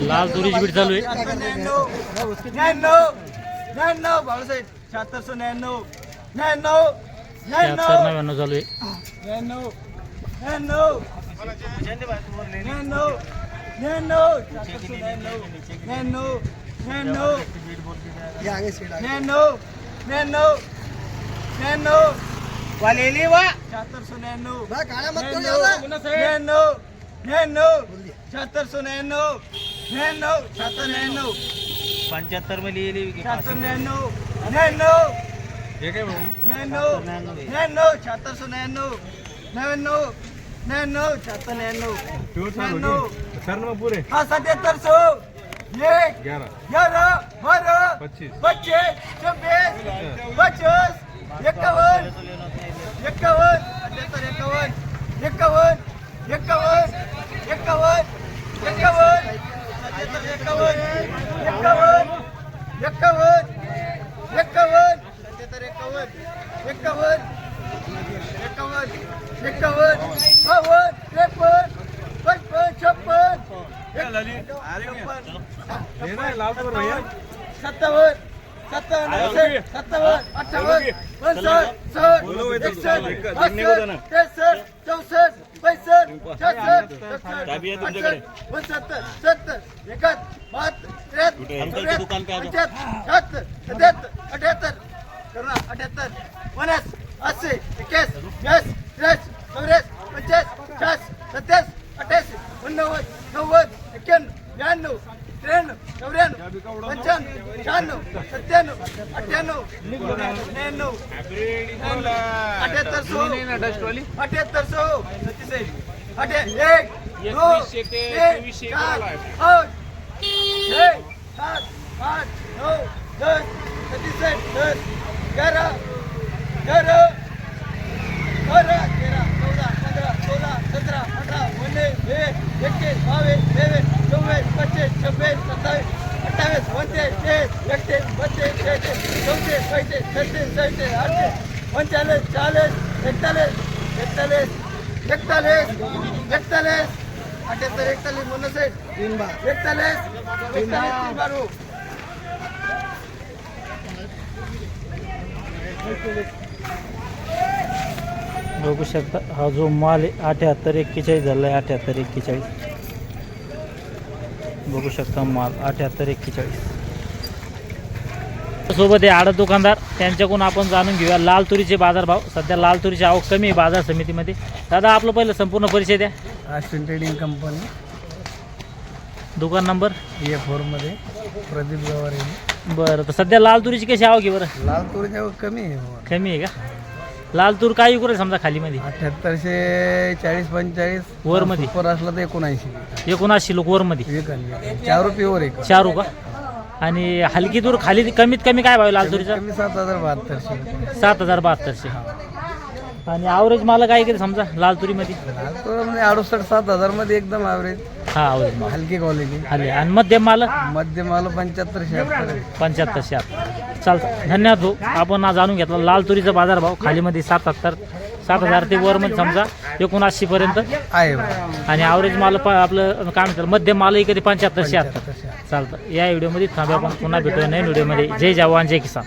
लाल तुरीची बीट चालू आहे 99 भाऊसाहेब 7699 नव्याण्णव चालू आहे 75 मध्ये येईल 41 बघू शकता हा जो माल आहे 7841 झाला आहे 7841 बघू शकता माल 7841 सोबत आहे आडत दुकानदार त्यांच्याकडून आपण जाणून घेऊया लाल तुरीचे बाजारभाव. सध्या लाल तुरीची आवक कमी आहे बाजार समितीमध्ये. दादा आपलं पहिलं संपूर्ण परिचय द्या. आश्विन ट्रेडिंग कंपनी दुकान नंबर A4 मध्ये प्रदीप गवारे. बरं तर सध्या लाल तुरीची कशी आवक आहे बरं? लाल तुरीची आवक कमी आहे. कमी आहे का? लाल तूर काय विकू समजा खालीमध्ये 7840-45 वर मध्ये वर असला तर 79 लोक वर मध्ये 4 रुपये वर आहे. 4 रुपये आणि हलकी तूर खाली कमीत कमी काय भाव लाल तुरीचा? 7072 आणि ॲव्हरेज मला काय केलं समजा लाल तुरीमध्ये? लाल तुर म्हणजे 68-7000 मध्ये एकदम ॲव्हरेज. हा ॲव्हरेज माल हलकी क्वालिटी. हले आणि मध्यम माल 75-76 चालतं. धन्यवाद भाऊ. आपण आज जाणून घेतला लाल तुरीचा बाजारभाव. खालीमध्ये 7000 ते वर मध्ये समजा 79 पर्यंत आहे आणि ॲव्हरेज माल आपलं काय म्हणतात मध्यम मालही कधी 75-76 चालतं. या व्हिडिओमध्ये थांबा. आपण पुन्हा भेटूया नवीन व्हिडिओमध्ये. जय जवान जय किसान.